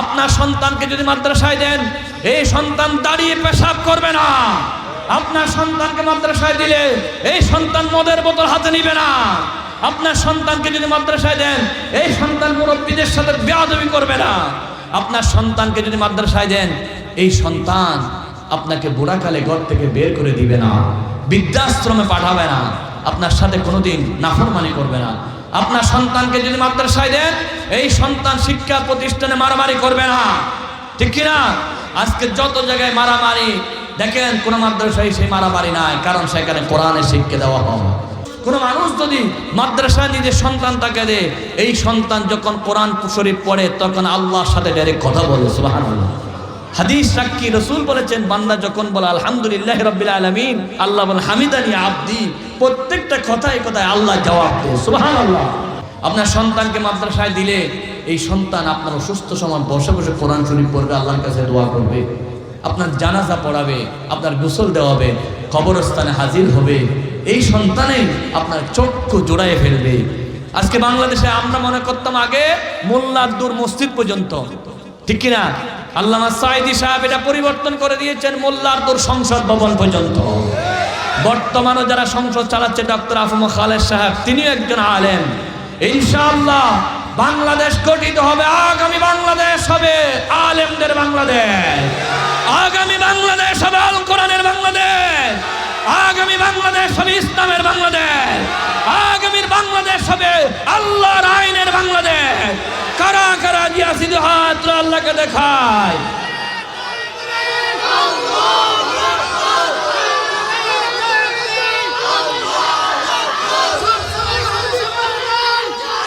আপনার সন্তানকে যদি মাদ্রাসায় দেন, এই সন্তান দাঁড়িয়ে পেশাব করবে না। আপনার সন্তানকে মাদ্রাসায় দিলে এই সন্তান মদের বোতল হাতে নিবে না। আপনার সন্তানকে যদি মাদ্রাসায় দেন, এই সন্তান মুরব্বীদের সাথে বেয়াদবি করবে না। আপনার সন্তানকে যদি মাদ্রাসায় দেন, এই সন্তান আপনাকে বুড়াকালে ঘর থেকে বের করে দিবে না, বৃদ্ধাশ্রমে পাঠাবে না, আপনার সাথে কোনোদিন নাফরমানি করবে না। আপনার সন্তানকে যদি মাদ্রাসায় দেন, এই সন্তান শিক্ষা প্রতিষ্ঠানে মারামারি করবে না, ঠিক কিনা? আজকে যত জায়গায় মারামারি দেখেন, কোনো মাদ্রাসায় সেই মারামারি নাই, কারণ সেখানে কোরআনের শিক্ষা দেওয়া হয়। কোনো মানুষ যদি মাদ্রাসায় নিজের সন্তানটাকে দেয়, এই সন্তান যখন কোরআন শরীফ পড়ে তখন আল্লাহর সাথে ডাইরেক্ট কথা বলে। সুবহানাল্লাহ। হাদিস সাক্ষী, রাসূল বলেছেন, বান্দা যখন বলে আলহামদুলিল্লাহি রাব্বিল আলামিন, আল্লাহ বলেন হামিদানি আবদি, প্রত্যেকটা কথায় কথায় আল্লাহ জবাব দেয়। সুবহানাল্লাহ। আপনার সন্তানকে মাদ্রাসায় দিলে এই সন্তান আপনার অসুস্থ সময় বসে বসে কোরআন শরীফ পড়বে, আল্লাহর কাছে দোয়া করবে, আপনার জানাজা পড়াবে, আপনার গোসল দেওয়াবে, কবরস্থানে হাজির হবে। এই সন্তানে আপনার চক্ষু জোড়ায় ফেলবে। আজকে বাংলাদেশে আমরা মনে করতাম আগে মোল্লার দূর মসজিদ পর্যন্ত, ঠিক কিনা? আল্লামা সাঈদী সাহেব এটা পরিবর্তন করে দিয়েছেন মোল্লার দূর সংসদ ভবন পর্যন্ত। বর্তমানে যারা সংসদ চালাচ্ছে ডক্টর আফম খালেদ সাহেব, তিনিও একজন আলেম। ইনশাআল্লাহ বাংলাদেশ গঠিত হবে, আগামী বাংলাদেশ হবে আলেমদের বাংলাদেশ, আগামী বাংলাদেশ হবে আল কোরআনের বাংলাদেশ, আগামী বাংলাদেশ হবে ইসলামের বাংলাদেশ, আগামীর বাংলাদেশ হবে আল্লাহর আইনের বাংলাদেশ। কারা কারা দিয়া সিধু হাত আল্লাহকে দেখায়।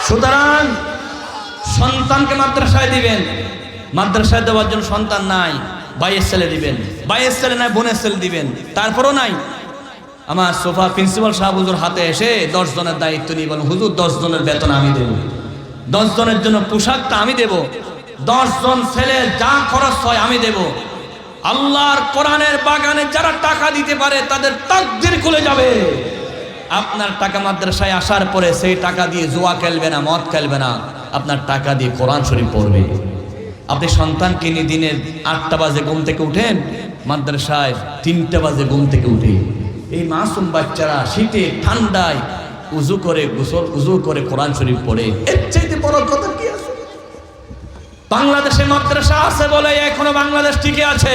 সুতরাং সন্তানকে মাদ্রাসায় দিবেন, মাদ্রাসায় দেওয়ার জন্য সন্তান নাই, ভাইয়ের ছেলে দিবেন, ভাইয়ের ছেলে নাই বোনের ছেলে দিবেন, তারপরও নাই। আমার সোফা প্রিন্সিপাল সাহেব হুজুর হাতে এসে 10 জনের দায়িত্ব নিয়ে বলেন, হুজুর 10 জনের বেতন আমি দেব, 10 জনের জন্য পোশাকটা আমি দেব, 10 জন ছেলের যা খরচ হয় আমি দেব। আল্লাহর কোরআনের বাগানে যারা টাকা দিতে পারে তাদের তাকদীর খুলে যাবে। আপনার টাকা মাদ্রাসায় আসার পরে সেই টাকা দিয়ে জুয়া খেলবে না, মদ খেলবে না, আপনার টাকা দিয়ে কোরআন শরীফ পড়বে। আপনি সন্তানকে নিয়ে দিনের 8টা বাজে ঘুম থেকে উঠেন, মাদ্রাসায় 3টা বাজে ঘুম থেকে উঠে এই মাসুম বাচ্চারা শীতে ঠান্ডায় উজু করে কোরআন শরীফ পড়ে, এর চাইতে বড় কথা কি আছে? বাংলাদেশে মাদ্রাসা আছে বলে এখনো বাংলাদেশ টিকে আছে।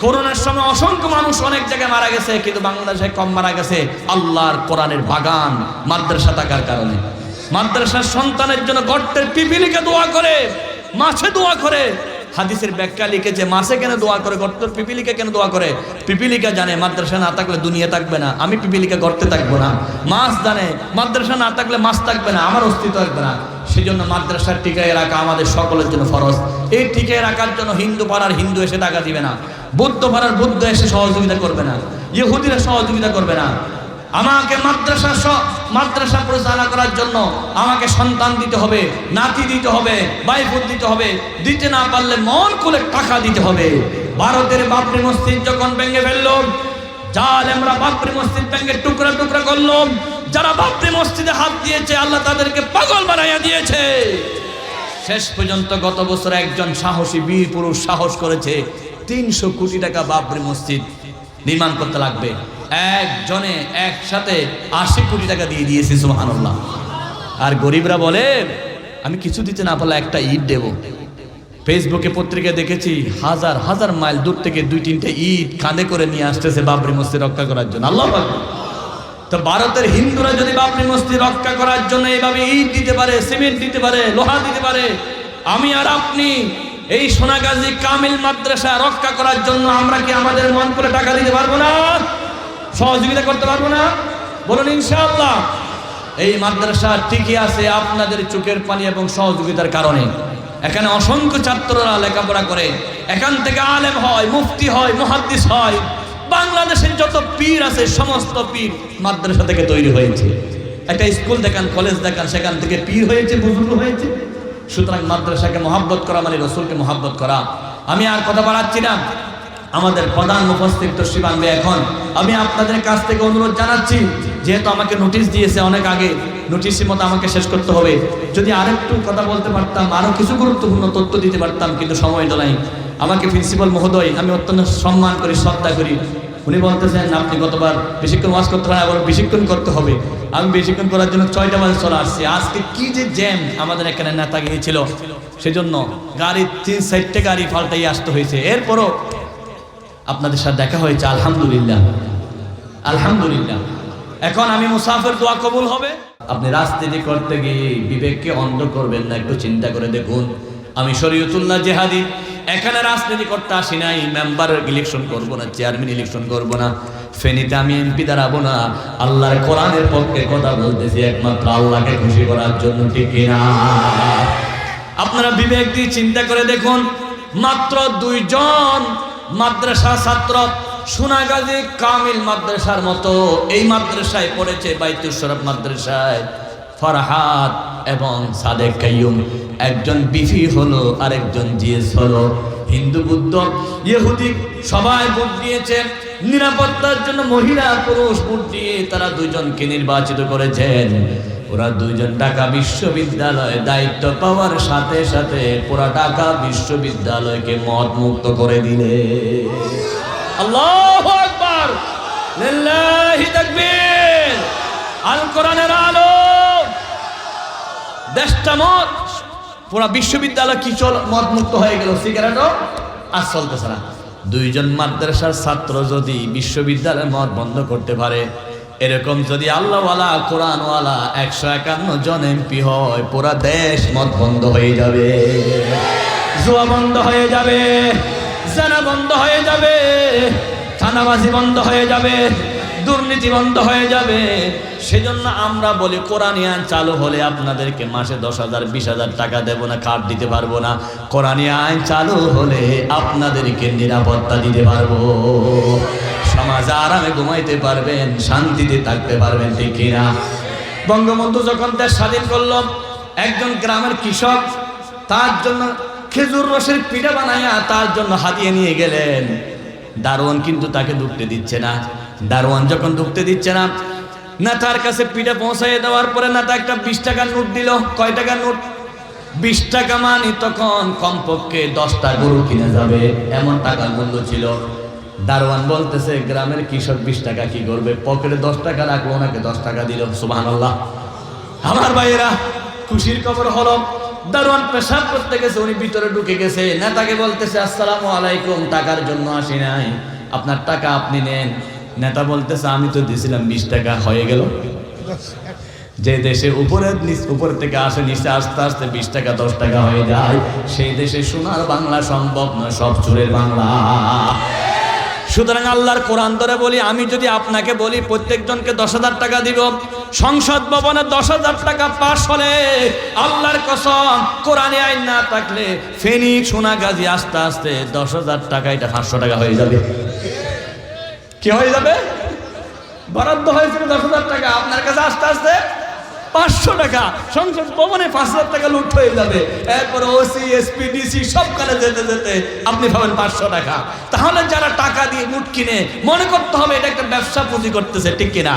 করোনার সময় অসংখ্য মানুষ অনেক জায়গায় মারা গেছে, কিন্তু বাংলাদেশে কম মারা গেছে আল্লাহর কোরআনের বাগান মাদ্রাসা থাকার কারণে। মাদ্রাসার সন্তানের জন্য গর্তের পিপিলিকে দোয়া করে, মাছে দোয়া করে। হাদিসের ব্যাখ্যা লিখেছে মাছে কেন দোয়া করে, গর্তের পিপিলিকা কেন দোয়া করে? পিপিলিকা জানে মাদ্রাসা না থাকলে দুনিয়া থাকবে না, আমি পিপিলিকা গর্তে থাকবো না। মাছ জানে মাদ্রাসা না থাকলে মাছ থাকবে না, আমার অস্তিত্ব থাকবে না। সেজন্য মাদ্রাসার টিকায় রাখা আমাদের সকলের জন্য ফরজ। এই টিকায় রাখার জন্য হিন্দু পাড়ার হিন্দু এসে টাকা দিবে না, বৌদ্ধ পাড়ার বৌদ্ধ এসে সহযোগিতা করবে না, ইহুদিরা সহযোগিতা করবে না। আমাকে মাদ্রাসা পরিচালনা করার জন্য আমাকে সন্তান দিতে হবে, নাতি দিতে হবে, ভাইফোঁত দিতে হবে, দিতে না পারলে মন খুলে টাকা দিতে হবে। ভারতের বাবরি মসজিদ যখন ভেঙে ফেললো, জালেমরা বাবরি মসজিদ ভেঙে টুকরা টুকরা করলো, যারা বাবরি মসজিদে হাত দিয়েছে আল্লাহ তাদেরকে পাগল বানাইয়া দিয়েছে। শেষ পর্যন্ত গত বছর একজন সাহসী বীর পুরুষ সাহস করেছে 300 কোটি টাকা বাবরি মসজিদ নির্মাণ করতে লাগবে। একজনে একসাথে 80 কোটি টাকা দিয়ে দিয়েছে। সুবহানাল্লাহ। আর গরিবরা বলে আমি কিছু দিতে না পারলে একটা ইট দেব। ফেসবুকে পত্রিকায় দেখেছি হাজার হাজার মাইল দূর থেকে 2-3টে ইট কাঁধে করে নিয়ে আসতেছে বাবরি মসজিদ রক্ষা করার জন্য। আল্লাহু আকবার। তো ভারতের হিন্দুরা যদি বাবরি মসজিদ রক্ষা করার জন্য এইভাবে ইট দিতে পারে, সিমেন্ট দিতে পারে, লোহা দিতে পারে, আমি আর আপনি এই সোনাগাজী কামিল মাদ্রাসা রক্ষা করার জন্য আমরা কি আমাদের মন করে টাকা দিতে পারবো না? সহযোগিতা করতে পারবো না? বলুন ইনশাআল্লাহ। এই মাদ্রাসা টিকে আছে আপনাদের চোখের পানি এবং সহযোগিতার কারণে। এখানে অসংখ্য ছাত্ররা লেখাপড়া করে, এখান থেকে আলেম হয়, মুফতি হয়, মুহাদ্দিস হয়। বাংলাদেশের যত পীর আছে সমস্ত পীর মাদ্রাসা থেকে তৈরি হয়েছে। একটা স্কুল দেখান, কলেজ দেখান, সেখান থেকে পীর হয়েছে, বুজুর্গ হয়েছে। সুতরাং মাদ্রাসাকে মহব্বত করা মানে রসুলকে মহব্বত করা। আমি আর কথা বাড়াচ্ছি না, আমাদের প্রধান মুফাসসির তশরিফ আনবে এখন। আমি আপনাদের কাছ থেকে অনুরোধ জানাচ্ছি, যেহেতু আমাকে নোটিশ দিয়েছে অনেক আগে, নোটিশের মতো আমাকে শেষ করতে হবে। যদি আরেকটু কথা বলতে পারতাম, আরো কিছু গুরুত্বপূর্ণ তথ্য দিতে পারতাম, কিন্তু সময়টা নাই। আমাকে প্রিন্সিপাল মহোদয় আমি অত্যন্ত সম্মান করি, শ্রদ্ধা করি। উনি বলতেছেন আপনি গতবার বেশিক্ষণ ওয়াজ করতে পারেন, আবার বেশিক্ষণ করতে হবে। আমি বেশিক্ষণ করার জন্য 6টা বাজে চলে আসছি। আজকে কি যে জ্যাম আমাদের এখানে নেতা গিয়েছিল, সেজন্য গাড়ি 3-4টে গাড়ি পাল্টাই আসতে হয়েছে। এরপরও আপনাদের সাথে দেখা হয়েছে, আলহামদুলিল্লাহ আলহামদুলিল্লাহ। এখন আমি মুসাফির, দোয়া কবুল হবে। আপনি রাজনীতি করতে গিয়ে বিবেককে অন্ধ করবেন না, একটু চিন্তা করে দেখুন। আমি শরীয়তুল্লাহ জেহাদি, এখানে রাজনীতি করতে আসি নাই। মেম্বার ইলেকশন করবো না, চেয়ারম্যান ইলেকশন করবো না, ফেনীতে আমি এমপি দাঁড়াবো না। আল্লাহর কোরআনের পক্ষে কথা বলতেছি একমাত্র আল্লাহকে খুশি করার জন্য, ঠিক কিনা? আপনারা বিবেক দিয়ে চিন্তা করে দেখুন, মাত্র 2 জন মাদ্রাসা ছাত্র, সোনাগাজী কামিল মাদ্রাসার মতো এই মাদ্রাসায় পড়েছে, বাইতুল শরফ মাদ্রাসায়। ফরহাদ এবং সাদেক কাইয়ুম, একজন বিফি হলো, আরেকজন জিএস হলো। হিন্দু, বুদ্ধ, ইহুদি সবাই ভোট দিয়েছে। নিরাপত্তার জন্য মহিলা পুরুষ ভোট দিয়ে তারা 2 জনকে নির্বাচিত করেছেন। ওরা 2 জন ঢাকা বিশ্ববিদ্যালয়ে দায়িত্ব পাওয়ার সাথে সাথে পুরা ঢাকা বিশ্ববিদ্যালয়কে মদ মুক্ত করে দিলে। আল্লাহু আকবার, লিল্লাহি তাকবীর। আল কোরআনের আলো, দেশটা মদ, পুরা বিশ্ববিদ্যালয় কি মদ মুক্ত হয়ে গেল, সিগারেটও আর চলতেছে না। 2 জন মাদ্রাসার ছাত্র যদি বিশ্ববিদ্যালয়ের মদ বন্ধ করতে পারে, এরকম যদি আল্লাহওয়ালা কোরআনওয়ালা 151 জন এমপি হয়, পুরা দেশ মদ বন্ধ হয়ে যাবে, জুয়া বন্ধ হয়ে যাবে, জানা বন্ধ হয়ে যাবে, থানাবাজি বন্ধ হয়ে যাবে, দুর্নীতি বন্ধ হয়ে যাবে। সেজন্য আমরা বলি কোরআনী আইন চালু হলে আপনাদেরকে মাসে 10,000 20,000 টাকা দেব না, কার্ড দিতে পারবো না। কোরআনী আইন চালু হলে আপনাদেরকে নিরাপত্তা দিতে পারবো, সমাজে আরামে ঘুমাইতে পারবেন, শান্তিতে থাকতে পারবেন, ঠিক কিনা? বঙ্গবন্ধু যখন দেশ স্বাধীন করলো, একজন গ্রামের কৃষক তার জন্য খেজুর রসের পিঠা বানাইয়া তার জন্য হাতিয়ে নিয়ে গেলেন। দারোয়ান কিন্তু তাকে ঢুকতে দিচ্ছে না। দারোয়ান যখন ঢুকতে দিচ্ছে না, নেতার কাছে পিঠা পৌঁছাইয়ে দেওয়ার পরে নেতা একটা 20 টাকার নোট দিল। কয় টাকার নোট? 20 টাকা, মানে তখন কমপক্ষে 10টা গরু কিনে যাবে এমন টাকার মূল্য ছিল। দারোয়ান বলতেছে গ্রামের কৃষক 20 টাকা কি করবে, পকেটে 10 টাকা রাখলো, ওনাকে 10 টাকা দিল। সুবহানাল্লাহ। আমার ভাইয়েরা, খুশির খবর হলো দারোয়ান পেশাব করতে গেছে, উনি ভিতরে ঢুকে গেছে। নেতাকে বলতেছে আসসালামু আলাইকুম, টাকার জন্য আসি নাই, আপনার টাকা আপনি নেন। নেতা বলতেছে আমি তো দিয়েছিলাম 20 টাকা, হয়ে গেল। যে দেশে উপর থেকে আসে নিচে আস্তে আস্তে 20 টাকা 10 টাকা হয়ে যায়, সেই দেশে সোনার বাংলা সম্ভব নয়, সব চোরের বাংলা। সুতরাং আল্লাহর কোরআন ধরে বলি, আমি যদি আপনাকে বলি প্রত্যেকজনকে 10,000 টাকা দিব, সংসদ ভবনে 10,000 টাকা পাস হলে, আল্লাহর কসম কোরআনে আইন না থাকলে ফেনী সোনাগাজী আস্তে আস্তে 10,000 টাকা এটা 500 টাকা হয়ে যাবে। কি হয়ে যাবে? বরাদ্দ হয়েছিল 10,000 টাকা, আপনার কাছে আস্তে আস্তে 500 টাকা। সংসদ ভবনে 5,000 টাকা লুট হয়ে যাবে। এরপর ওসি, এসপি, ডিসি সবখানে যেতে যেতে আপনি পাবেন 500 টাকা। তাহলে যারা টাকা দিয়ে লুট কিনে, মনে করতে হবে এটা একটা ব্যবসা পুঁজি করতেছে, ঠিক কিনা?